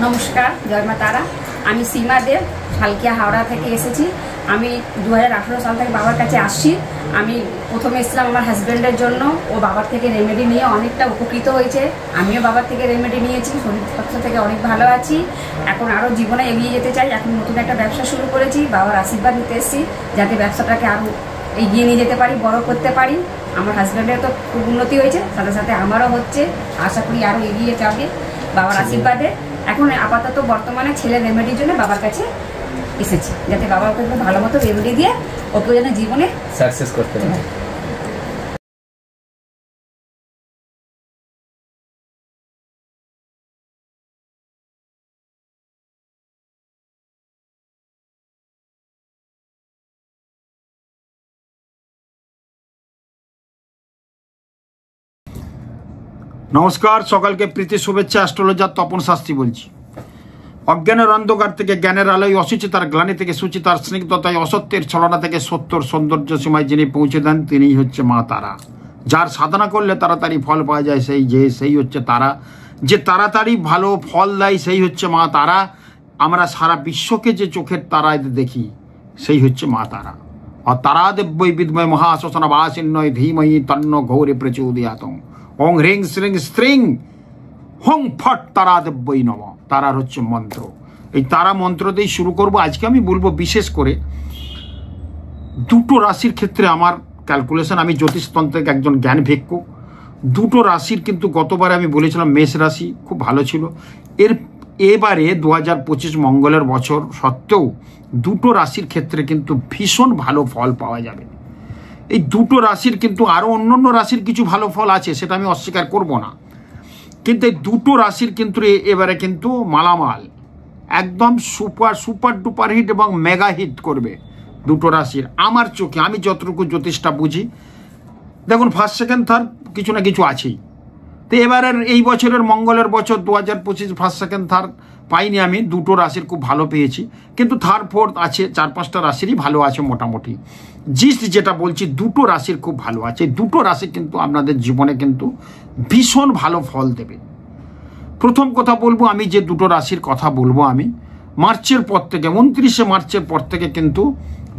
নমস্কার, জয় মা তারা। আমি সীমা দেব, শালকিয়া হাওড়া থেকে এসেছি। আমি 2018 সাল থেকে বাবার কাছে আসছি। আমি প্রথমে এসেছিলাম আমার হাজব্যান্ডের জন্য। ও বাবার থেকে রেমেডি নিয়ে অনেকটা উপকৃত হয়েছে। আমিও বাবার থেকে রেমেডি নিয়েছি, শরীরস্বাস্থ্য থেকে অনেক ভালো আছি। এখন আরও জীবনে এগিয়ে যেতে চাই। এখন নতুন একটা ব্যবসা শুরু করেছি, বাবার আশীর্বাদ নিতে এসেছি যাতে ব্যবসাটাকে আরও এগিয়ে নিয়ে যেতে পারি, বড় করতে পারি। আমার হাজব্যান্ডের তো খুব উন্নতি হয়েছে, সাথে সাথে আমারও হচ্ছে। আশা করি আরও এগিয়ে যাবে বাবার আশীর্বাদে। এখন আপাতত বর্তমানে ছেলের রেমেডির জন্য বাবার কাছে এসেছি, যাতে বাবা ওকে ভালো মতো রেমেডি দিয়ে ওকে যেন জীবনে সাকসেস করতে পারে। নমস্কার, সকালকে প্রীতি শুভেচ্ছা। অ্যাস্ট্রোলজার তপন শাস্ত্রী বলছি। অজ্ঞানের অন্ধকার থেকে জ্ঞানের আলোয়, অসুচিতার গ্লানি থেকে সুচিতার স্নিগ্ধতায়, অসত্যের ছলনা থেকে সত্যর সৌন্দর্য সীমায় যিনি পৌঁছে দেন তিনিই হচ্ছে মা তারা। যার সাধনা করলে তাড়াতাড়ি ফল পাওয়া যায় সেই হচ্ছে তারা। যে তাড়াতাড়ি ভালো ফল দেয় সেই হচ্ছে মা তারা। আমরা সারা বিশ্বকে যে চোখের তারায় দেখি সেই হচ্ছে মা তারা। আর তারা দেব্যই বিদ্ময় মহাশ্মশানা বাসিন্নয় ধীমহি তন্ন ঘৌরে প্রচোদয়াৎ। ওং হ্রিং শ্রিং স্ত্রিং হং ফট তারা দেব্যই নম। তারার হচ্ছে মন্ত্র। এই তারা মন্ত্র দিয়েই শুরু করব। আজকে আমি বলবো বিশেষ করে দুটো রাশির ক্ষেত্রে আমার ক্যালকুলেশন। আমি জ্যোতিষতন্ত্রের একজন জ্ঞান ভিক্ষুক। দুটো রাশির কিন্তু গতবারে আমি বলেছিলাম মেষ রাশি খুব ভালো ছিল। এবারে 2025 মঙ্গলের বছর সত্ত্বেও দুটো রাশির ক্ষেত্রে কিন্তু ভীষণ ভালো ফল পাওয়া যাবে। এই দুটো রাশির কিন্তু আরও অন্যান্য রাশির কিছু ভালো ফল আছে, সেটা আমি অস্বীকার করব না। কিন্তু এই দুটো রাশির কিন্তু এবারে কিন্তু মালামাল একদম সুপার ডুপার হিট এবং মেগা হিট করবে দুটো রাশির। আমার চোখে আমি যতটুকু জ্যোতিষটা বুঝি, দেখুন ফার্স্ট সেকেন্ড থার্ড কিছু না কিছু আছেই। তো এবারের এই বছরের মঙ্গলের বছর 2025 ফার্স্ট সেকেন্ড থার্ড পাইনি আমি, দুটো রাশির খুব ভালো পেয়েছি। কিন্তু থার্ড ফোর্থ আছে, 4-5টা রাশিরই ভালো আছে মোটামুটি। যেটা বলছি দুটো রাশির খুব ভালো আছে। দুটো রাশি কিন্তু আপনাদের জীবনে কিন্তু ভীষণ ভালো ফল দেবে। প্রথম কথা বলবো, আমি যে দুটো রাশির কথা বলবো, আমি মার্চের পর থেকে 29শে মার্চের পর থেকে কিন্তু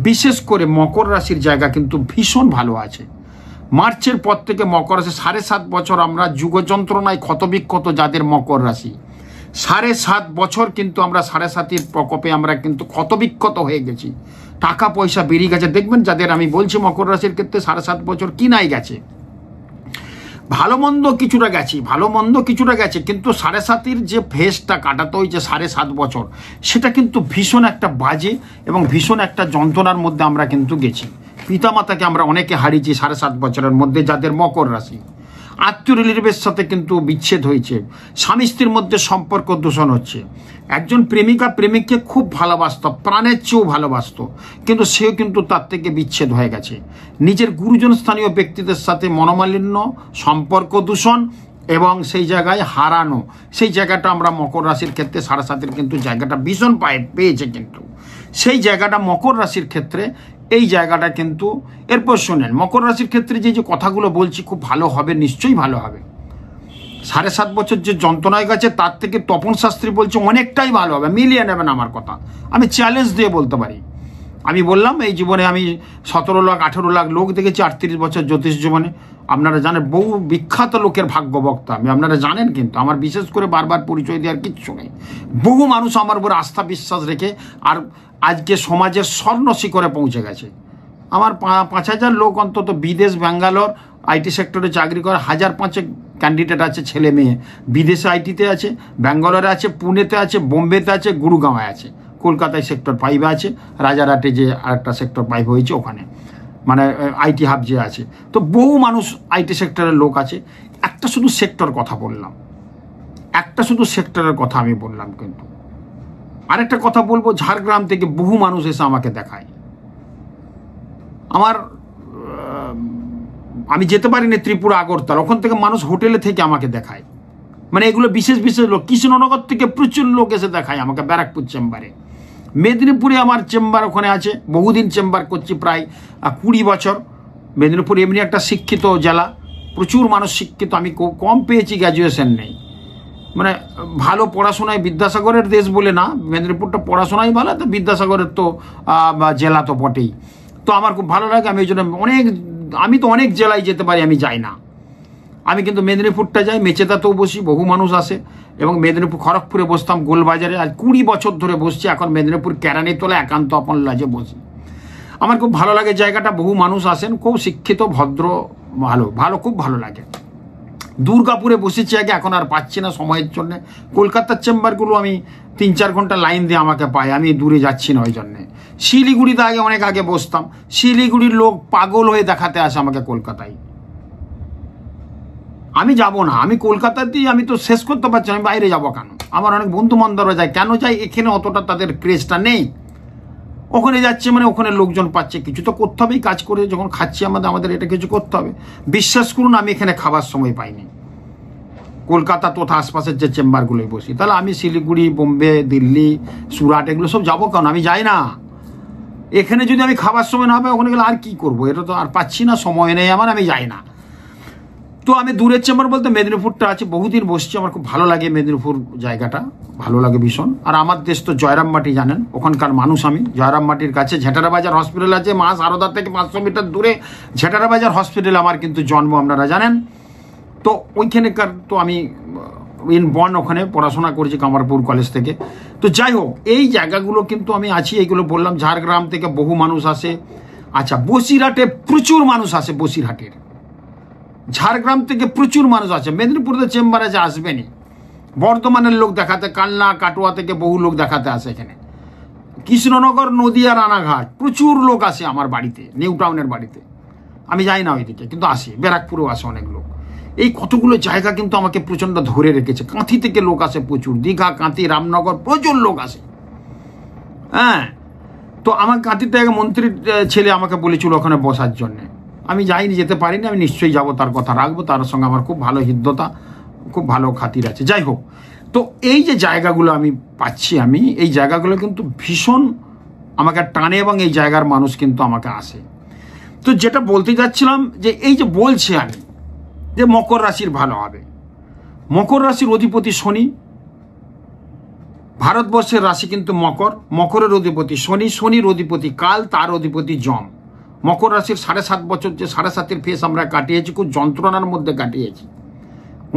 বিশেষ করে মকর রাশির জায়গা কিন্তু ভীষণ ভালো আছে। মার্চের পর থেকে মকর রাশি 7.5 বছর আমরা যুগযন্ত্রণায় ক্ষতবিক্ষত, যাদের মকর রাশি 7.5 বছর কিন্তু আমরা 7.5-এর প্রকোপে আমরা কিন্তু ক্ষতবিক্ষত হয়ে গেছি। টাকা পয়সা বেরিয়ে গেছে। দেখবেন যাদের আমি বলছি মকর রাশির ক্ষেত্রে 7.5 বছর কি নাই গেছে, ভালো মন্দ কিছুটা গেছে, কিন্তু 7.5-এর যে ফেজটা কাটাতে হয়েছে 7.5 বছর, সেটা কিন্তু ভীষণ একটা বাজে এবং ভীষণ একটা যন্ত্রণার মধ্যে আমরা কিন্তু গেছি। পিতামাতাকে আমরা অনেকে হারিয়েছি 7.5 বছরের মধ্যে, যাদের মকর রাশি। আত্মীয় রিলেটিভের সাথে কিন্তু বিচ্ছেদ হয়েছে, স্বামী স্ত্রীর মধ্যে সম্পর্ক দূষণ হচ্ছে। একজন প্রেমিকা প্রেমিককে খুব ভালোবাসত, প্রাণের চেয়েও ভালোবাসত, কিন্তু সেও কিন্তু তার থেকে বিচ্ছেদ হয়ে গেছে। নিজের গুরুজন স্থানীয় ব্যক্তিদের সাথে মনোমালিন্য, সম্পর্ক দূষণ এবং সেই জায়গায় হারানো, সেই জায়গাটা আমরা মকর রাশির ক্ষেত্রে 7.5-এর কিন্তু জায়গাটা ভীষণ পেয়েছে। কিন্তু সেই জায়গাটা মকর রাশির ক্ষেত্রে এই জায়গাটা কিন্তু, এরপর শোনেন মকর রাশির ক্ষেত্রে যে কথাগুলো বলছি খুব ভালো হবে, নিশ্চয়ই ভালো হবে। 7.5 বছর যে যন্ত্রণায় গেছে তার থেকে তপন শাস্ত্রী বলছে অনেকটাই ভালো হবে। মিলিয়ে নেবেন আমার কথা, আমি চ্যালেঞ্জ দিয়ে বলতে পারি। আমি বললাম এই জীবনে আমি 17 লাখ 18 লাখ লোক দেখেছি 38 বছর জ্যোতিষ জীবনে। আপনারা জানেন বহু বিখ্যাত লোকের ভাগ্যবক্তা আমি, আপনারা জানেন। কিন্তু আমার বিশেষ করে বারবার পরিচয় দেওয়ার কিচ্ছু নেই। বহু মানুষ আমার উপর আস্থা বিশ্বাস রেখে আর আজকে সমাজের স্বর্ণ শিখরে পৌঁছে গেছে। আমার 5,000 লোক অন্তত বিদেশ, ব্যাঙ্গালোর আইটি সেক্টরে চাকরি করে 1,500 ক্যান্ডিডেট আছে, ছেলে মেয়ে। বিদেশে আইটিতে আছে, ব্যাঙ্গালোরে আছে, পুনেতে আছে, বোম্বেতে আছে, গুরুগাঁওয়ে আছে, কলকাতায় সেক্টর 5 আছে, রাজারহাটে যে আরেকটা সেক্টর 5 হয়েছে ওখানে, মানে আইটি হাব যে আছে। তো বহু মানুষ আইটি সেক্টরের লোক আছে। একটা শুধু সেক্টরের কথা আমি বললাম। কিন্তু আরেকটা কথা বলবো, ঝাড়গ্রাম থেকে বহু মানুষ এসে আমাকে দেখায়। আমি যেতে পারিনি ত্রিপুরা, আগরতলা, ওখান থেকে মানুষ হোটেলে থেকে আমাকে দেখায়। মানে এগুলো বিশেষ লোক। কৃষ্ণনগর থেকে প্রচুর লোক এসে দেখায় আমাকে, ব্যারাকপুর চেম্বারে। মেদিনীপুরে আমার চেম্বার ওখানে আছে, বহুদিন চেম্বার করছি, প্রায় 20 বছর। মেদিনীপুর এমনি একটা শিক্ষিত জেলা, প্রচুর মানুষ শিক্ষিত। আমি কম পেয়েছি, গ্র্যাজুয়েশন নেই। মানে ভালো পড়াশোনায় বিদ্যাসাগরের দেশ বলে না, মেদিনীপুরটা পড়াশোনাই ভালো, তো বিদ্যাসাগরের তো জেলা তো বটেই। তো আমার খুব ভালো লাগে, আমি ওই জন্য আমি তো অনেক জেলায় যেতে পারি, আমি যাই না। আমি কিন্তু মেদিনীপুরটা যাই, মেচেদাতেও বসি, বহু মানুষ আসে, এবং মেদিনীপুর খড়গপুরে বসতাম গোলবাজারে, আজ 20 বছর ধরে বসছি, এখন মেদিনীপুর কেরানীতলা একান্ত আপন লাজে বসি। আমার খুব ভালো লাগে জায়গাটা, বহু মানুষ আসেন, খুব শিক্ষিত ভদ্র, ভালো খুব ভালো লাগে। দুর্গাপুরে বসেছি আগে, এখন আর পাচ্ছি না সময়ের জন্য। কলকাতার চেম্বারগুলো আমি 3-4 ঘন্টা লাইন দিয়ে আমাকে পাই, আমি দূরে যাচ্ছি না ওই জন্যে। শিলিগুড়িতে আগে অনেক আগে বসতাম, শিলিগুড়ির লোক পাগল হয়ে দেখাতে আসে আমাকে কলকাতায়। আমি যাব না, আমি কলকাতাতেই আমি তো শেষ করতে পারছি, আমি বাইরে যাবো কেন? আমার অনেক বন্ধু বান্ধবরা যায়, কেন যায়? এখানে অতটা তাদের ক্রেজটা নেই। ওখানে যাচ্ছে মানে ওখানে লোকজন পাচ্ছে, কিছু তো করতে হবেই, কাজ করে যখন খাচ্ছি আমাদের এটা কিছু করতে হবে। বিশ্বাস করুন আমি এখানে খাবার সময় পাইনি, কলকাতা তথা আশপাশের যে চেম্বারগুলোই বসি। তাহলে আমি শিলিগুড়ি, বোম্বে, দিল্লি, সুরাট এগুলো সব যাবো কেন? আমি যাই না। এখানে যদি আমি খাবার সময় না পাই, ওখানে গেলে আর কি করবো? এটা তো আর পাচ্ছি না, সময় নেই আমার, আমি যাই না। তো আমি দূরের চেম্বার বলতে মেদিনীপুরটা আছে, বহুদিন বসছি, আমার খুব ভালো লাগে মেদিনীপুর জায়গাটা, ভালো লাগে ভীষণ। আর আমার দেশ তো জয়রামবাটি, জানেন, ওখানকার মানুষ আমি। জয়রামবাটির কাছে ঝেটারা বাজার হসপিটাল আছে, মা সারদা থেকে 500 মিটার দূরে ঝেটারা বাজার হসপিটাল আমার কিন্তু জন্ম, আপনারা জানেন। তো ওইখানেকার তো আমি বর্ন, ওখানে পড়াশোনা করেছি কামারপুর কলেজ থেকে। তো যাই হোক, এই জায়গাগুলো কিন্তু আমি আছি, এইগুলো বললাম। ঝাড়গ্রাম থেকে বহু মানুষ আসে। আচ্ছা, বসিরহাটে প্রচুর মানুষ আসে, বসিরহাটের, ঝাড়গ্রাম থেকে প্রচুর মানুষ আছে। মেদিনীপুরের চেম্বারে যে আসবেনি, বর্ধমানের লোক দেখাতে, কালনা কাটোয়া থেকে বহু লোক দেখাতে আসে এখানে। কৃষ্ণনগর, নদিয়া, রানাঘাট প্রচুর লোক আসে আমার বাড়িতে, নিউ টাউনের বাড়িতে। আমি যাই না ওইদিকে, কিন্তু আসি। ব্যারাকপুরেও আসে অনেক লোক। এই কতগুলো জায়গা কিন্তু আমাকে প্রচণ্ড ধরে রেখেছে। কাঁথি থেকে লোক আসে প্রচুর, দীঘা, কাঁথি, রামনগর প্রচুর লোক আসে। হ্যাঁ, তো আমার কাঁথির থেকে মন্ত্রীর ছেলে আমাকে বলেছিল ওখানে বসার জন্যে। আমি যাইনি, যেতে পারিনি। আমি নিশ্চয়ই যাব, তার কথা রাখবো। তার সঙ্গে আমার খুব ভালো হৃদ্যতা, খুব ভালো খাতির আছে। যাই হোক, তো এই যে জায়গাগুলো আমি পাচ্ছি, আমি এই জায়গাগুলো কিন্তু ভীষণ আমাকে টানে, এবং এই জায়গার মানুষ কিন্তু আমাকে আসে। তো যেটা বলতে যাচ্ছিলাম, যে এই যে বলছি আমি যে মকর রাশির ভালো হবে, মকর রাশির অধিপতি শনি, ভারতবর্ষের রাশি কিন্তু মকর, মকরের অধিপতি শনি, শনির অধিপতি কাল, তার অধিপতি যম। মকর রাশির 7.5 বছর যে 7.5 ফেস আমরা কাটিয়েছি, খুব যন্ত্রণার মধ্যে কাটিয়েছি,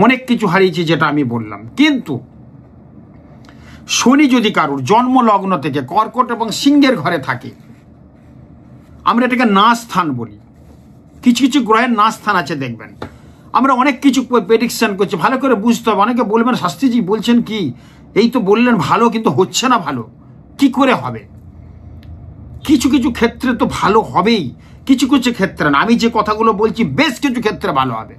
অনেক কিছু হারিয়েছি, যেটা আমি বললাম। কিন্তু শনি যদি কারুর জন্ম লগ্ন থেকে কর্কট এবং সিংহের ঘরে থাকে, আমরা এটাকে না স্থান বলি। কিছু কিছু গ্রহের না স্থান আছে, দেখবেন। আমরা অনেক কিছু প্রেডিকশন করছি, ভালো করে বুঝতে হবে। অনেকে বলবেন শাস্ত্রীজি বলছেন কি, এই তো বললেন ভালো, কিন্তু হচ্ছে না ভালো, কি করে হবে? কিছু কিছু ক্ষেত্রে তো ভালো হবেই, কিছু কিছু ক্ষেত্রে না। আমি যে কথাগুলো বলছি বেশ কিছু ক্ষেত্রে ভালো হবে।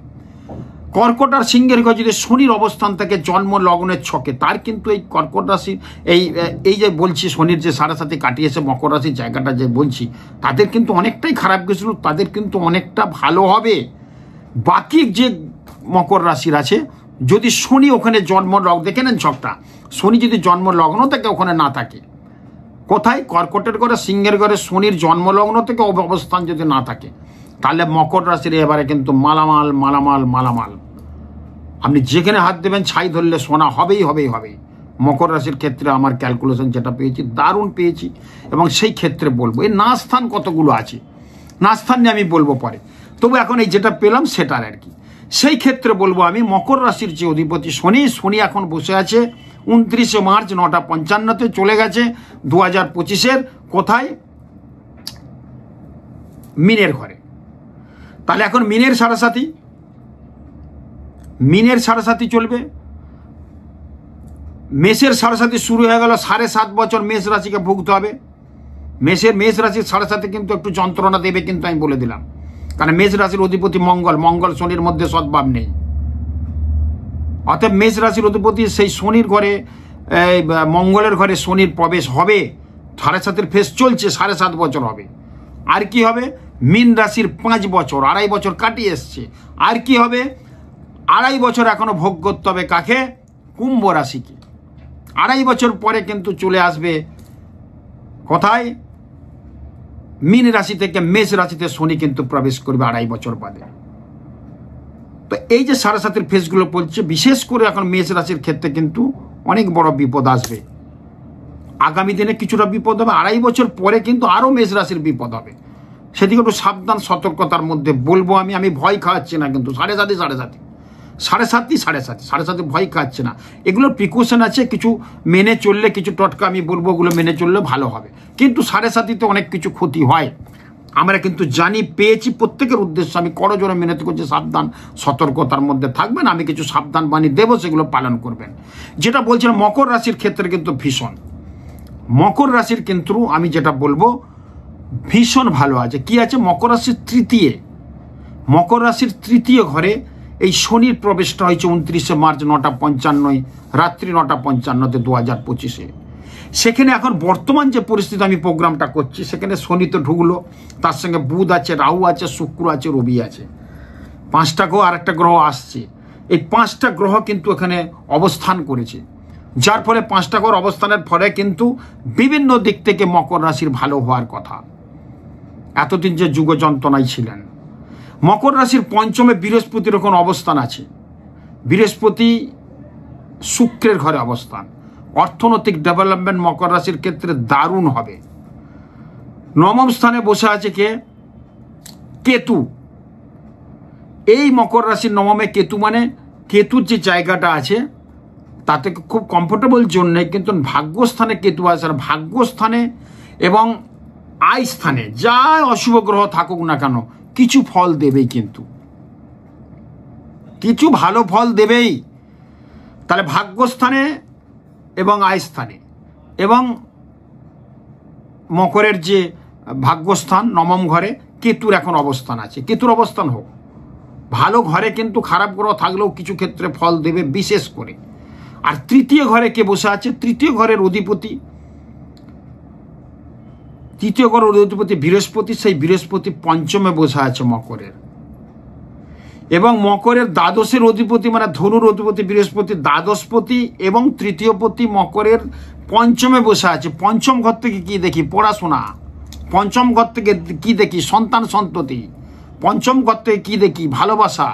কর্কট আর সিংহের ঘরে যদি শনির অবস্থান থেকে জন্ম লগ্নের ছকে, তার কিন্তু এই কর্কট রাশি, এই যে বলছি শনির যে 7.5 কাটিয়েছে মকর রাশির জায়গাটা যে বলছি, তাদের কিন্তু অনেকটাই খারাপ গেছিল, তাদের কিন্তু অনেকটা ভালো হবে। বাকি যে মকর রাশির আছে, যদি শনি ওখানে জন্ম লগ্ন, দেখে নেন ছকটা, শনি যদি জন্ম লগ্ন থেকে ওখানে না থাকে, কোথায়? কর্কটের ঘরে, সিংহের ঘরে শনির জন্মলগ্ন থেকে অবস্থান যদি না থাকে, তাহলে মকর রাশির এবারে কিন্তু মালামাল মালামাল মালামাল। আপনি যেখানে হাত দেবেন ছাই ধরলে সোনা হবেই হবেই হবেই। মকর রাশির ক্ষেত্রে আমার ক্যালকুলেশন যেটা পেয়েছি, দারুণ পেয়েছি, এবং সেই ক্ষেত্রে বলবো। এই না স্থান কতগুলো আছে, না স্থান নিয়ে আমি বলবো পরে, তবু এখন এই যেটা পেলাম সেটার আর কি। সেই ক্ষেত্রে বলবো আমি, মকর রাশির যে অধিপতি শনি, শনি এখন বসে আছে 29 মার্চ 9:55 চলে গেছে 2025-এর কোথায়? মিনের ঘরে। তাহলে এখন মিনের 7.5, মিনের 7.5 চলবে। মেষের 7.5 শুরু হয়ে গেল, 7.5 বছর মেষ রাশিকে ভুগতে হবে। মেষ রাশির 7.5 কিন্তু একটু যন্ত্রণা দেবে, কিন্তু আমি বলে দিলাম, কারণ মেষ রাশির অধিপতি মঙ্গল, মঙ্গল শনির মধ্যে সদ্ভাব নেই। অতএব মেষ রাশির অধিপতি সেই শনির ঘরে, মঙ্গলের ঘরে শনির প্রবেশ হবে। 7.5 ফেস চলছে, 7.5 বছর হবে। আর কি হবে? মীন রাশির 5 বছর, 2.5 বছর কাটিয়ে এসছে। আর কি হবে? 2.5 বছর এখনো ভোগ করতে হবে কাকে? কুম্ভ রাশিকে। 2.5 বছর পরে কিন্তু চলে আসবে কোথায়? মীন রাশি থেকে মেষ রাশিতে শনি কিন্তু প্রবেশ করবে 2.5 বছর বাদে। তো এই যে 7.5-এর ফেজগুলো বলছে, বিশেষ করে এখন মেষ রাশির ক্ষেত্রে কিন্তু অনেক বড় বিপদ আসবে। আগামী দিনে কিছুটা বিপদ হবে, 2.5 বছর পরে কিন্তু আরও মেষ রাশির বিপদ হবে। সেদিকে একটু সাবধান, সতর্কতার মধ্যে বলবো আমি ভয় খাওয়াচ্ছি না, কিন্তু 7.5 ভয় খাচ্ছে না। এগুলোর প্রিকশন আছে, কিছু মেনে চললে, কিছু টটকা আমি বলবো ওগুলো মেনে চললে ভালো হবে। কিন্তু 7.5-তে অনেক কিছু ক্ষতি হয়, আমরা কিন্তু জানি, পেয়েছি। প্রত্যেকের উদ্দেশ্য আমি করজোড়ে মেনে করছি, সাবধান সতর্কতার মধ্যে থাকবেন। আমি কিছু সাবধান বাণী দেবো, সেগুলো পালন করবেন। যেটা বলছিলাম মকর রাশির ক্ষেত্রে কিন্তু ভীষণ, মকর রাশির কিন্তু আমি যেটা বলবো ভীষণ ভালো আছে। কি আছে? মকর রাশির তৃতীয় ঘরে এই শনির প্রবেশটা হয়েছে 29 মার্চ 9:55 রাত্রি 9:55 2025-এ। সেখানে এখন বর্তমান যে পরিস্থিতি, আমি প্রোগ্রামটা করছি, সেখানে শনি তো ঢুকলো, তার সঙ্গে বুধ আছে, রাহু আছে, শুক্র আছে, রবি আছে, 5টা গ্রহ, আর একটা গ্রহ আসছে। এই 5টা গ্রহ কিন্তু এখানে অবস্থান করেছে, যার ফলে 5টা গ্রহ অবস্থানের ফলে কিন্তু বিভিন্ন দিক থেকে মকর রাশির ভালো হওয়ার কথা। এতদিন যে যুগ যন্ত্রণায় ছিলেন, মকর রাশির পঞ্চমে বৃহস্পতির এখন অবস্থান আছে। বৃহস্পতি শুক্রের ঘরে অবস্থান, অর্থনৈতিক ডেভেলপমেন্ট মকর রাশির ক্ষেত্রে দারুণ হবে। 9ম স্থানে বসে আছে কে? কেতু। এই মকর রাশির 9মে কেতু, মানে কেতুর যে জায়গাটা আছে তাতে খুব কমফোর্টেবল জোন নেই, কিন্তু ভাগ্যস্থানে কেতু আছে। আর ভাগ্যস্থানে এবং আয় স্থানে যা অশুভ গ্রহ থাকুক না কেন, কিছু ফল দেবেই, কিন্তু কিছু ভালো ফল দেবেই। তাহলে ভাগ্যস্থানে এবং আয় স্থানে এবং মকরের যে ভাগ্যস্থান 9ম ঘরে কেতুর এখন অবস্থান আছে। কেতুর অবস্থান হোক ভালো ঘরে, কিন্তু খারাপ গ্রহ থাকলেও কিছু ক্ষেত্রে ফল দেবে বিশেষ করে। আর তৃতীয় ঘরে কে বসে আছে? তৃতীয় ঘরের অধিপতি বৃহস্পতি। সেই বৃহস্পতি পঞ্চমে বসে আছে মকরের, এবং মকরের দ্বাদশের অধিপতি, মানে ধনুর অধিপতি বৃহস্পতি, দ্বাদশপতি এবং তৃতীয়পতি মকরের পঞ্চমে বসে আছে। পঞ্চম ঘর থেকে কি দেখি? পড়াশোনা। পঞ্চম ঘর থেকে কি দেখি? সন্তান সন্ততি। পঞ্চম ঘর থেকে কি দেখি? ভালোবাসা।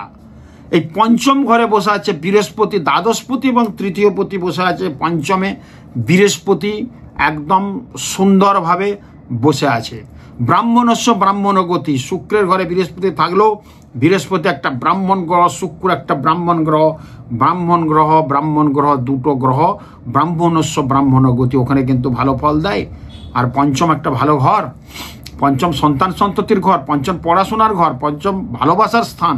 এই পঞ্চম ঘরে বসে আছে বৃহস্পতি, দ্বাদশপতি এবং তৃতীয়পতি বসে আছে পঞ্চমে। বৃহস্পতি একদম সুন্দরভাবে বসে আছে। ব্রাহ্মণস্য ব্রাহ্মণ গতি। শুক্রের ঘরে বৃহস্পতি থাকলেও বৃহস্পতি একটা ব্রাহ্মণ গ্রহ, শুক্র একটা ব্রাহ্মণ গ্রহ, দুটো গ্রহ ব্রাহ্মণস্য ব্রাহ্মণ গতি, ওখানে কিন্তু ভালো ফল দেয়। আর পঞ্চম একটা ভালো ঘর, পঞ্চম সন্তান সন্ততির ঘর, পঞ্চম পড়াশোনার ঘর, পঞ্চম ভালোবাসার স্থান।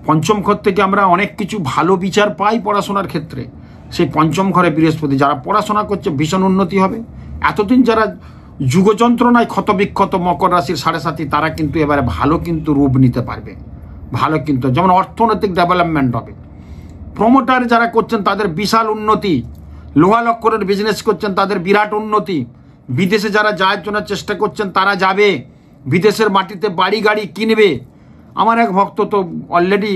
পঞ্চম ঘর থেকে আমরা অনেক কিছু ভালো বিচার পাই পড়াশোনার ক্ষেত্রে। সেই পঞ্চম ঘরে বৃহস্পতি, যারা পড়াশোনা করছে ভীষণ উন্নতি হবে। এতদিন যারা যুগযন্ত্রণায় ক্ষতবিক্ষত মকর রাশির 7.5, তারা কিন্তু এবারে ভালো কিন্তু রূপ নিতে পারবে। ভালো কিন্তু, যেমন অর্থনৈতিক ডেভেলপমেন্ট হবে। প্রমোটার যারা করছেন তাদের বিশাল উন্নতি, লোহা লক্করের বিজনেস করছেন তাদের বিরাট উন্নতি, বিদেশে যারা যাওয়ার জন্য চেষ্টা করছেন তারা যাবে, বিদেশের মাটিতে বাড়ি গাড়ি কিনবে। আমার এক ভক্ত তো অলরেডি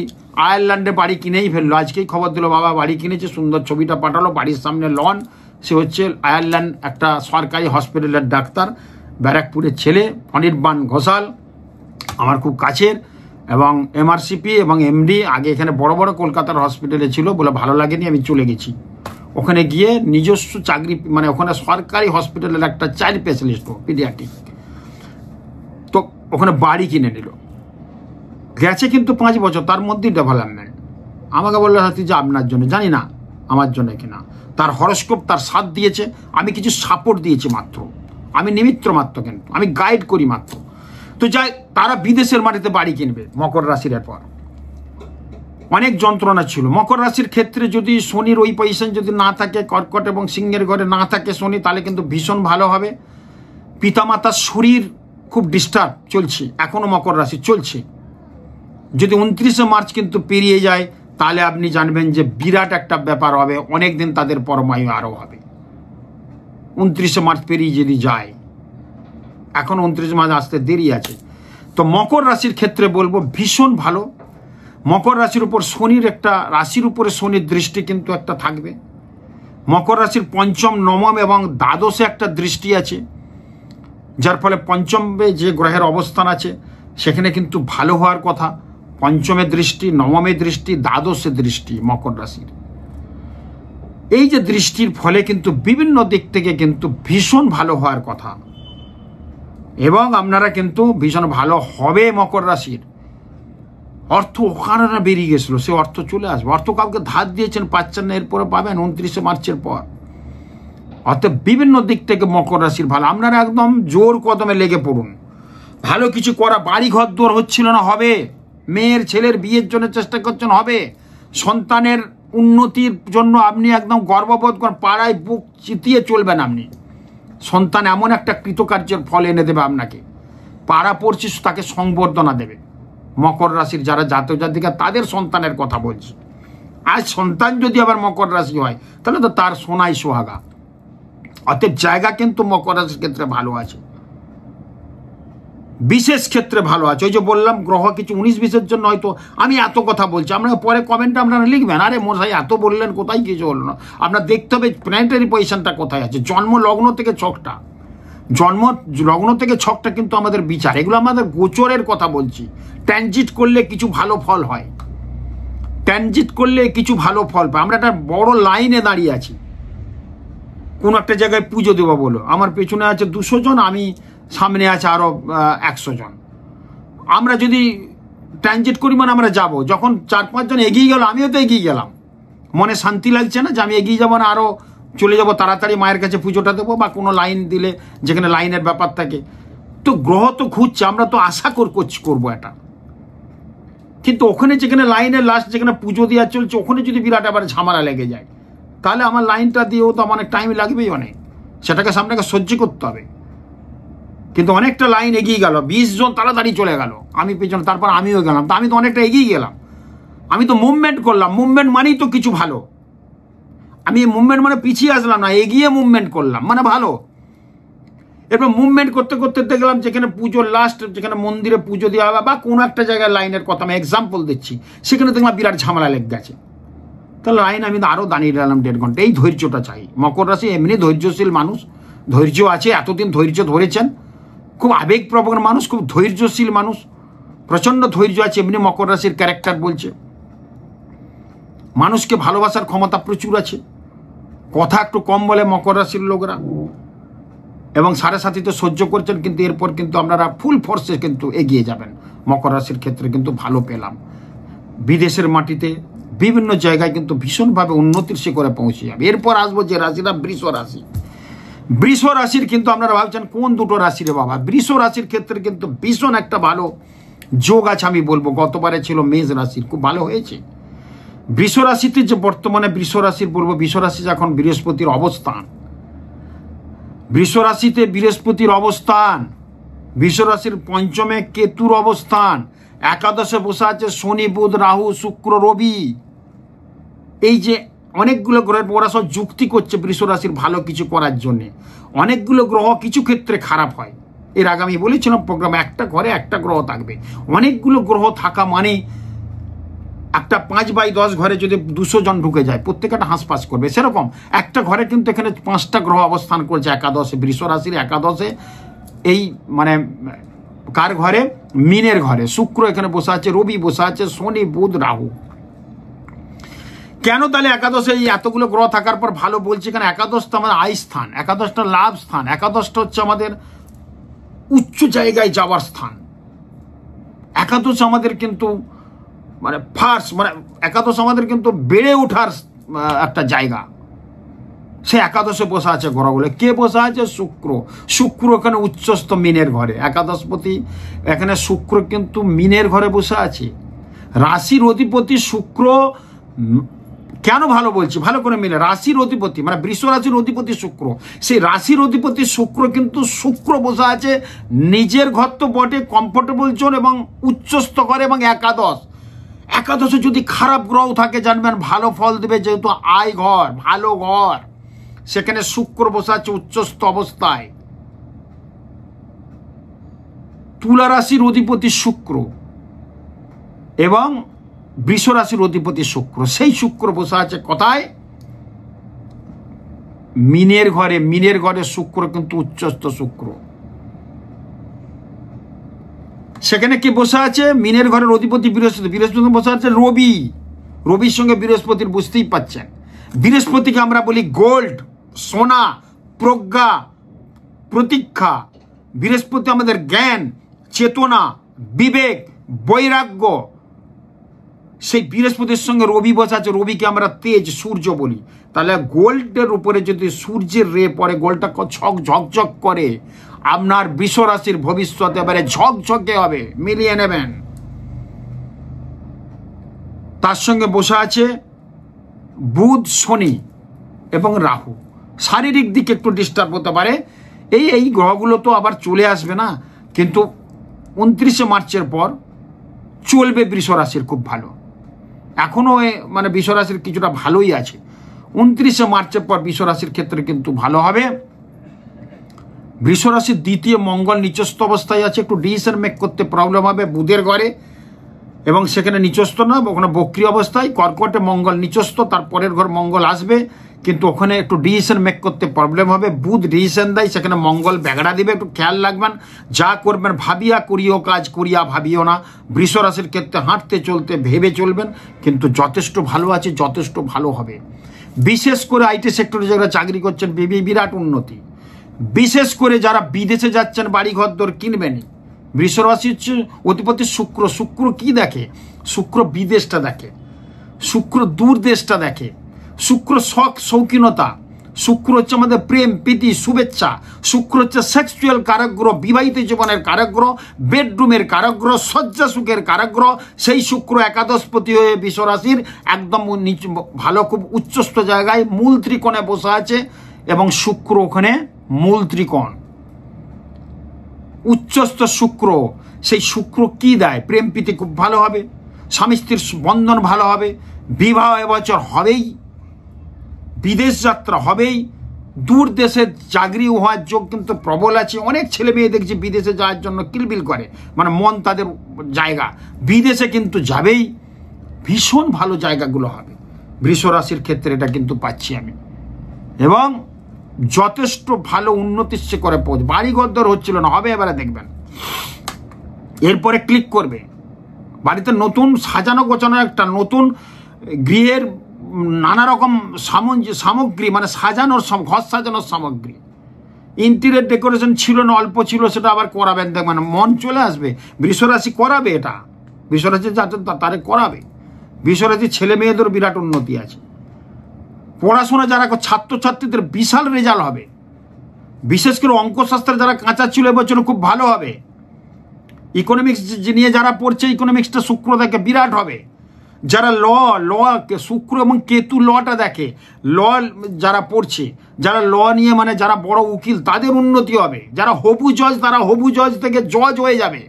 আয়ারল্যান্ডে বাড়ি কিনেই ফেললো, আজকেই খবর দিল বাবা বাড়ি কিনেছে, সুন্দর ছবিটা পাঠালো, বাড়ির সামনে লন। সে হচ্ছে আয়ারল্যান্ড একটা সরকারি হসপিটালের ডাক্তার, ব্যারাকপুরের ছেলে, অনির্বাণ ঘোষাল, আমার খুব কাছের, এবং MRCP এবং MD। আগে এখানে বড় বড় কলকাতার হসপিটালে ছিল, বলে ভালো লাগেনি, আমি চলে গেছি ওখানে। গিয়ে নিজস্ব চাকরি, মানে ওখানে সরকারি হসপিটালের একটা চাইল্ড স্পেশালিস্ট পিডিয়াট্রিক, তো ওখানে বাড়ি কিনে নিল। গেছে কিন্তু 5 বছর, তার মধ্যেই ডেভেলপমেন্ট। আমাকে বললো হাতি যে আপনার জন্য, জানি না আমার জন্য কিনা। তার হরস্কোপ তার সাথ দিয়েছে, আমি কিছু সাপোর্ট দিয়েছি মাত্র, আমি নিমিত্ত মাত্র, কিন্তু আমি গাইড করি মাত্র। তো যাই, তারা বিদেশের মাটিতে বাড়ি কিনবে মকর রাশির পর। অনেক যন্ত্রণা ছিল মকর রাশির ক্ষেত্রে। যদি শনির ওই পজিশন যদি না থাকে, কর্কট এবং সিংহের ঘরে না থাকে শনি, তাহলে কিন্তু ভীষণ ভালো হবে। পিতামাতার শরীর খুব ডিস্টার্ব চলছে, এখনো মকর রাশি চলছে। যদি 29 মার্চ কিন্তু পেরিয়ে যায়, তাহলে আপনি জানবেন যে বিরাট একটা ব্যাপার হবে, অনেক দিন তাদের পরমায়ু আরও হবে। 29 মার্চ পেরিয়ে যদি যায়, এখন 29 মার্চ আসতে দেরি আছে। তো মকর রাশির ক্ষেত্রে বলবো ভীষণ ভালো। মকর রাশির উপর শনির একটা, রাশির উপরে শনির দৃষ্টি কিন্তু একটা থাকবে। মকর রাশির পঞ্চম, নবম এবং দ্বাদশে একটা দৃষ্টি আছে, যার ফলে পঞ্চমে যে গ্রহের অবস্থান আছে সেখানে কিন্তু ভালো হওয়ার কথা। পঞ্চমে দৃষ্টি, নবমে দৃষ্টি, দ্বাদশে দৃষ্টি মকর রাশির। এই যে দৃষ্টির ফলে কিন্তু বিভিন্ন দিক থেকে কিন্তু ভীষণ ভালো হওয়ার কথা, এবং আপনারা কিন্তু ভীষণ ভালো হবে। মকর রাশির অর্থ ওখানে বেরিয়ে গেছিল, সে অর্থ চলে আসবে। অর্থ কাউকে ধার দিয়েছেন, পাচ্ছেন না, এরপরে পাবেন 29শে মার্চের পর। অর্থাৎ বিভিন্ন দিক থেকে মকর রাশির ভালো। আপনারা একদম জোর কদমে লেগে পড়ুন, ভালো কিছু করা। বাড়ি ঘর দৌড় হচ্ছিল না, হবে। মেয়ের ছেলের বিয়ের জন্য চেষ্টা করছেন, হবে। সন্তানের উন্নতির জন্য আপনি একদম গর্ববোধ করেন, পাড়ায় বুক চিতিয়ে চলবেন আপনি। সন্তান এমন একটা কৃতকার্যের ফল এনে দেবে আপনাকে, পাড়া পড়ছি তাকে সংবর্ধনা দেবে। মকর রাশির যারা জাতক জাতিকা তাদের সন্তানের কথা বলছি। আজ সন্তান যদি আবার মকর রাশি হয় তাহলে তো তার সোনাই সোহাগা। অতএব জায়গা কিন্তু মকর রাশির ক্ষেত্রে ভালো আছে, বিশেষ ক্ষেত্রে ভালো আছে। ওই যে বললাম গ্রহ কিছু 19-20-এর জন্য হয়তো আমি এত কথা বলছি, আপনারা পরে কমেন্টে আপনারা লিখবেন, আরে মশাই এত বললেন, কোথায় কিছু হলো না। আপনার দেখতে হবে প্ল্যানেটারি পজিশনটা কোথায় আছে। জন্ম লগ্ন থেকে ছকটা, জন্ম লগ্ন থেকে ছকটা কিন্তু আমাদের বিচার, এগুলো আমাদের গোচরের কথা বলছি। ট্রানজিট করলে কিছু ভালো ফল হয়, ট্রানজিট করলে কিছু ভালো ফল পায়। আমরা একটা বড় লাইনে দাঁড়িয়ে আছি, কোন একটা জায়গায় পুজো দেবো বলো, আমার পেছনে আছে 200 জন, আমি সামনে আছে আরো 100 জন। আমরা যদি ট্রানজিট করি মানে আমরা যাব, যখন 4-5 জন এগিয়ে গেল আমিও তো এগিয়ে গেলাম, মনে শান্তি লাগছে না যে আমি এগিয়ে যাবো না, আরো চলে যাব তাড়াতাড়ি মায়ের কাছে পুজোটা দেবো, বা কোনো লাইন দিলে যেখানে লাইনের ব্যাপার থাকে। তো গ্রহ তো ঘুরছে, আমরা তো আশা করবো এটা, কিন্তু ওখানে যেখানে লাইনের লাস্ট যেখানে পুজো দেওয়া চলছে ওখানে যদি বিরাট আবার ঝামেলা লেগে যায়, তাহলে আমার লাইনটা দিয়েও তো অনেক টাইম লাগবেই, অনেক সেটাকে সামনেকে সহ্য করতে হবে। কিন্তু অনেকটা লাইন এগিয়ে গেল, 20 জন তাড়াতাড়ি চলে গেল, আমি পেছনে, তারপর আমিও গেলাম, তো আমি তো অনেকটা এগিয়ে গেলাম, আমি তো মুভমেন্ট করলাম। মুভমেন্ট মানেই তো কিছু ভালো। আমি মুভমেন্ট মানে পিছিয়ে আসলাম না, এগিয়ে মুভমেন্ট করলাম মানে ভালো। এরপর মুভমেন্ট করতে করতে দেখলাম যেখানে পুজোর লাস্ট, যেখানে মন্দিরে পুজো দেওয়া হবে বা কোনো একটা জায়গায় লাইনের কথা আমি এক্সাম্পল দিচ্ছি, সেখানে দেখলাম বিরাট ঝামেলা লেগে গেছে। তাহলে লাইন আমি তো আরও দাঁড়িয়ে গেলাম 1.5 ঘন্টা। এই ধৈর্যটা চাই। মকর রাশি এমনি ধৈর্যশীল মানুষ, ধৈর্য আছে, এতদিন ধৈর্য ধরেছেন, খুব আবেগপ্রবণ মানুষ, খুব ধৈর্যশীল মানুষ, প্রচণ্ড ধৈর্য আছে, এমনি মকর রাশির ক্যারেক্টার বলছে। মানুষকে ভালোবাসার ক্ষমতা প্রচুর আছে, কথা একটু কম বলে মকর রাশির লোকরা, এবং সাড়ে সাথী তো সহ্য করছেন, কিন্তু এরপর কিন্তু আপনারা ফুল ফোর্সে কিন্তু এগিয়ে যাবেন। মকর রাশির ক্ষেত্রে কিন্তু ভালো পেলাম। বিদেশের মাটিতে বিভিন্ন জায়গায় কিন্তু ভীষণভাবে উন্নতির শিখরে পৌঁছে যাবে। এরপর আসবো যে রাশিটা বৃষ রাশি। বৃষ রাশির কিন্তু আপনারা ভাবছেন কোন দুটো রাশি রে বাবা। বৃষ রাশির ক্ষেত্রে কিন্তু ভীষণ একটা ভালো যোগ আছে, আমি বলবো। গতবারে ছিল মেষ রাশির, খুব ভালো হয়েছে। বৃষ রাশিতে যে বর্তমানে বৃষ রাশির বলবো, বৃষ রাশি এখন বৃহস্পতির অবস্থান, বৃষ রাশিতে বৃহস্পতির অবস্থান, বৃষ রাশির পঞ্চমে কেতুর অবস্থান, একাদশে বসে আছে শনি, বুধ, রাহু, শুক্র, রবি। এই যে অনেকগুলো গ্রহের, ওরা সব যুক্তি করছে বৃষ রাশির ভালো কিছু করার জন্য। অনেকগুলো গ্রহ কিছু ক্ষেত্রে খারাপ হয়, এর আগে আমি বলেছিলাম প্রোগ্রামে, একটা ঘরে একটা গ্রহ থাকবে। অনেকগুলো গ্রহ থাকা মানে একটা 5/10 ঘরে যদি 200 জন ঢুকে যায়, প্রত্যেকটা হাঁসপাস করবে। সেরকম একটা ঘরে কিন্তু এখানে 5টা গ্রহ অবস্থান করছে একাদশে, বৃষ রাশির একাদশে। এই মানে কার ঘরে? মিনের ঘরে। শুক্র এখানে বসে আছে, রবি বসে আছে, শনি, বুধ, রাহু। কেন তাহলে একাদশে এই এতগুলো গ্রহ থাকার পর ভালো বলছে? এখানে একাদশটা আমাদের আয় স্থান, একাদশটা লাভ স্থান, একাদশটা হচ্ছে আমাদের উচ্চ জায়গায় যাওয়ার স্থান। একাদশ আমাদের কিন্তু মানে ফার্স্ট, মানে একাদশ আমাদের কিন্তু বেড়ে ওঠার একটা জায়গা। সে একাদশে বসে আছে গ্রহগুলো। কে বসে আছে? শুক্র। শুক্র এখানে উচ্চস্থ মিনের ঘরে, একাদশপতি এখানে শুক্র কিন্তু মিনের ঘরে বসে আছে। রাশির অধিপতি শুক্র। কেন ভালো বলছি? ভালো করে মিলে, রাশির অধিপতি মানে বৃষ রাশির অধিপতি শুক্র, সেই রাশির অধিপতি শুক্র কিন্তু শুক্র বসে আছে নিজের ঘর তো বটে, কমফোর্টেবল জোন এবং উচ্চস্থ ঘরে, এবং একাদশ। একাদশে যদি খারাপ গ্রহ থাকে জানবেন ভালো ফল দেবে, যেহেতু আয় ঘর, ভালো ঘর, সেখানে শুক্র বসে আছে উচ্চস্থ অবস্থায়। তুলা রাশির অধিপতি শুক্র এবং বৃষ রাশির অধিপতি শুক্র, সেই শুক্র বসে আছে কোথায়? মিনের ঘরে। মিনের ঘরে শুক্র কিন্তু উচ্চস্থ শুক্র। সেখানে কে বসে আছে? মিনের ঘরের অধিপতি বৃহস্পতি। বৃহস্পতি বসে আছে রবি। রবির সঙ্গে বৃহস্পতির, বুঝতেই পাচ্ছেন। বৃহস্পতিকে আমরা বলি গোল্ড, সোনা, প্রজ্ঞা, প্রতীক্ষা। বৃহস্পতি আমাদের জ্ঞান, চেতনা, বিবেক, বৈরাগ্য। সেই বৃহস্পতির সঙ্গে রবি বসে আছে। রবিকে আমরা তেজ, সূর্য বলি। তাহলে গোল্ডের উপরে যদি সূর্যের রে পড়ে, গোল্ডটা ঝকঝক করে। আপনার বৃষ রাশির ভবিষ্যৎ এবারে ঝকঝকে হবে, মিলিয়ে নেবেন। তার সঙ্গে বসে আছে বুধ, শনি এবং রাহু। শারীরিক দিকে একটু ডিস্টার্ব হতে পারে। এই গ্রহগুলো তো আবার চলে আসবে না, কিন্তু 29শে মার্চের পর চলবে বৃষ রাশির খুব ভালো। এখনও মানে বৃষ রাশির কিছুটা ভালোই আছে। 29শে মার্চের পর বৃষ রাশির ক্ষেত্রে কিন্তু ভালো হবে। বৃষ রাশির দ্বিতীয় মঙ্গল নিচস্থ অবস্থায় আছে, একটু ডিসিশন মেক করতে প্রবলেম হবে বুধের ঘরে, এবং সেখানে নিচস্থ না, ওখানে বক্রি অবস্থায়। কর্কটে মঙ্গল নিচস্থ, তার পরের ঘর মঙ্গল আসবে, কিন্তু ওখানে একটু ডিসিশন মেক করতে প্রবলেম হবে। বুধ ডিসিশন দেয়, সেখানে মঙ্গল ব্যাগড়া দিবে, একটু খেয়াল রাখবেন। যা করবেন ভাবিয়া করিও কাজ, করিয়া ভাবিও না। বৃষ রাশির ক্ষেত্রে হাঁটতে চলতে ভেবে চলবেন, কিন্তু যথেষ্ট ভালো আছে, যথেষ্ট ভালো হবে। বিশেষ করে আইটি সেক্টরে যারা চাকরি করছেন, বিরাট উন্নতি। বিশেষ করে যারা বিদেশে যাচ্ছেন, বাড়ি ঘর দর কিনবেনই। বৃষ রাশি হচ্ছে অধিপতি শুক্র। শুক্র কি দেখে? শুক্র বিদেশটা দেখে, শুক্র দূর দেশটা দেখে, শুক্র শখ শৌখিনতা, শুক্র হচ্ছে আমাদের প্রেম, প্রীতি, শুভেচ্ছা। শুক্র হচ্ছে সেক্সুয়াল কারকগ্রহ, বিবাহিত জীবনের কারকগ্রহ, বেডরুমের কারকগ্রহ, শয্যা সুখের কারকগ্রহ। সেই শুক্র একাদশপতি হয়ে বৃষ রাশির একদম ভালো, খুব উচ্চস্থ জায়গায় মূল ত্রিকোণে বসে আছে, এবং শুক্র ওখানে মূল ত্রিকোণ, উচ্চস্থ শুক্র। সেই শুক্র কি দেয়? প্রেম প্রীতি খুব ভালো হবে, স্বামী স্ত্রীর বন্ধন ভালো হবে, বিবাহ এবছর হবেই, বিদেশ যাত্রা হবেই, দূর দেশে চাকরি হওয়ার যোগ কিন্তু প্রবল আছে। অনেক ছেলে মেয়ে দেখছি বিদেশে যাওয়ার জন্য কিলবিল করে, মানে মন তাদের জায়গা, বিদেশে কিন্তু যাবেই। ভীষণ ভালো জায়গাগুলো হবে বৃষ রাশির ক্ষেত্রে, এটা কিন্তু পাচ্ছি আমি। এবং যথেষ্ট ভালো উন্নতির করে পৌঁছ, বাড়ি ঘরদর হচ্ছিল না, হবে এবারে দেখবেন। এরপরে ক্লিক করবে, বাড়িতে নতুন সাজানো গোছানো, একটা নতুন গৃহের নানা রকম সামগ্রী, মানে সাজানোর, ঘর সাজানোর সামগ্রী, ইন্টেরিয়র ডেকোরেশন ছিল না, অল্প ছিল, সেটা আবার করাবেন, দেখবেন মন চলে আসবে। বৃষ রাশি করাবে এটা, বৃষ রাশি তারে করাবে। বৃষ রাশি ছেলে মেয়েদের বিরাট উন্নতি আছে। পড়াশোনা যারা ছাত্রছাত্রীদের বিশাল রেজাল্ট হবে, বিশেষ করে অঙ্কশাস্ত্রে যারা কাঁচা ছিল এবছর খুব ভালো হবে। ইকোনমিক্স নিয়ে যারা পড়ছে, ইকোনমিক্সটা শুক্র দেখে বিরাট হবে। যারা ল শুক্র এবং কেতু লটা দেখে, ল যারা পড়ছে, যারা ল নিয়ে মানে যারা বড় উকিল, তাদের উন্নতি হবে। যারা হবু জজ, তারা হবু জজ থেকে জজ হয়ে যাবে।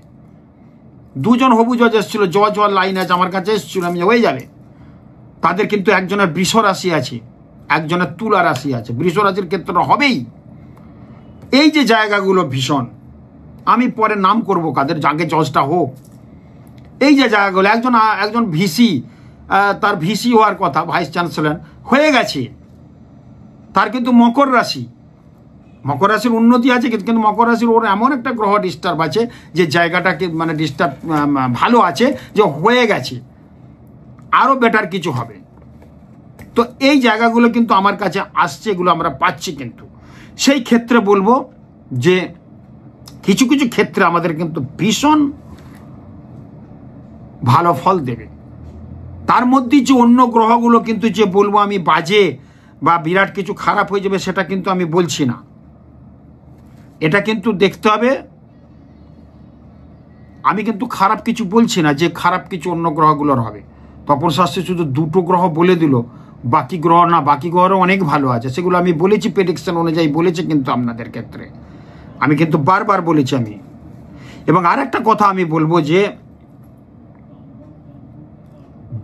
দুজন হবু জজ এসেছিল, জজ হওয়ার লাইন আছে, আমার কাছে এসেছিল, আমি হয়ে যাবে। তাদের কিন্তু একজনের বৃষ রাশি আছে, একজনের তুলা রাশি আছে। বৃষ রাশির ক্ষেত্রে হবেই। এই যে জায়গাগুলো ভীষণ, আমি পরে নাম করব কাদের, আগে জজটা হোক। এই যে জায়গাগুলো, একজন ভিসি, তার ভিসি হওয়ার কথা, ভাইস চ্যান্সেলর হয়ে গেছে, তার কিন্তু মকর রাশি, মকর রাশির উন্নতি আছে, কিন্তু মকর রাশির ওর এমন একটা গ্রহ ডিস্টার্ব আছে যে জায়গাটাকে মানে ডিস্টার্ব ভালো আছে, যে হয়ে গেছে, আরও বেটার কিছু হবে। তো এই জায়গাগুলো কিন্তু আমার কাছে আসছে, এগুলো আমরা পাচ্ছি। কিন্তু সেই ক্ষেত্রে বলবো যে কিছু কিছু ক্ষেত্রে আমাদের কিন্তু ভীষণ ভালো ফল দেবে। তার মধ্যে যে অন্য গ্রহগুলো কিন্তু যে বলবো আমি বাজে বা বিরাট কিছু খারাপ হয়ে যাবে, সেটা কিন্তু আমি বলছি না। এটা কিন্তু দেখতে হবে, আমি কিন্তু খারাপ কিছু বলছি না যে খারাপ কিছু অন্য গ্রহগুলোর হবে। তপন শাস্ত্রী শুধু দুটো গ্রহ বলে দিল, বাকি গ্রহ না, বাকি গ্রহরও অনেক ভালো আছে, সেগুলো আমি বলেছি, প্রেডিকশন অনুযায়ী বলেছি কিন্তু আপনাদের ক্ষেত্রে আমি কিন্তু বারবার বলেছি আমি। এবং আর একটা কথা আমি বলবো যে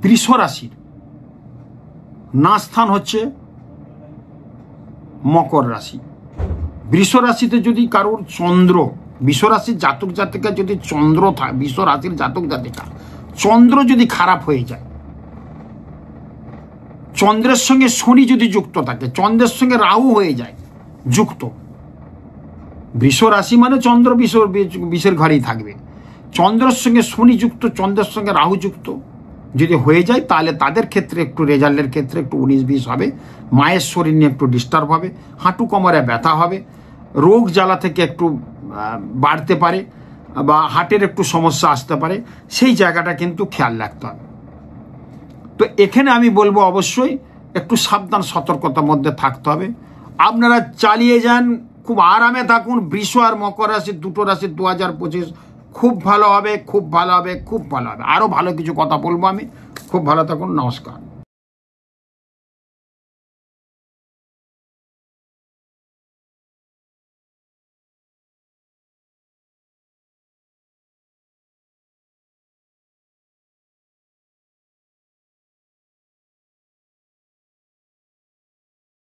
বৃষ রাশির না স্থান হচ্ছে মকর রাশি। বৃষ রাশিতে যদি কারোর চন্দ্র, বৃষ রাশির জাতক জাতিকা যদি চন্দ্র থাকে, বৃষ রাশির জাতক জাতিকা চন্দ্র যদি খারাপ হয়ে যায়, চন্দ্রের সঙ্গে শনি যদি যুক্ত থাকে, চন্দ্রের সঙ্গে রাহু হয়ে যায় যুক্ত, বৃষ রাশি মানে চন্দ্র বিষের ঘরেই থাকবে। চন্দ্রের সঙ্গে শনি যুক্ত, চন্দ্রের সঙ্গে রাহু যুক্ত যদি হয়ে যায় তাহলে তাদের ক্ষেত্রে একটু রেজাল্টের ক্ষেত্রে একটু 19-20 হবে। মায়ের শরীর নিয়ে একটু ডিস্টার্ব হবে, হাঁটু কোমরে ব্যথা হবে, রোগ জ্বালা থেকে একটু বাড়তে পারে বা হার্টের একটু সমস্যা আসতে পারে, সেই জায়গাটা কিন্তু খেয়াল রাখতে হবে। তো এখানে আমি বলবো অবশ্যই একটু সাবধান সতর্কতার মধ্যে থাকতে হবে। আপনারা চালিয়ে যান, খুব আরামে থাকুন। বৃষ আর মকর রাশি, দুটো রাশি 2025 খুব ভালো হবে, খুব ভালো হবে, খুব ভালো হবে। আরও ভালো কিছু কথা বলবো আমি। খুব ভালো থাকুন, নমস্কার।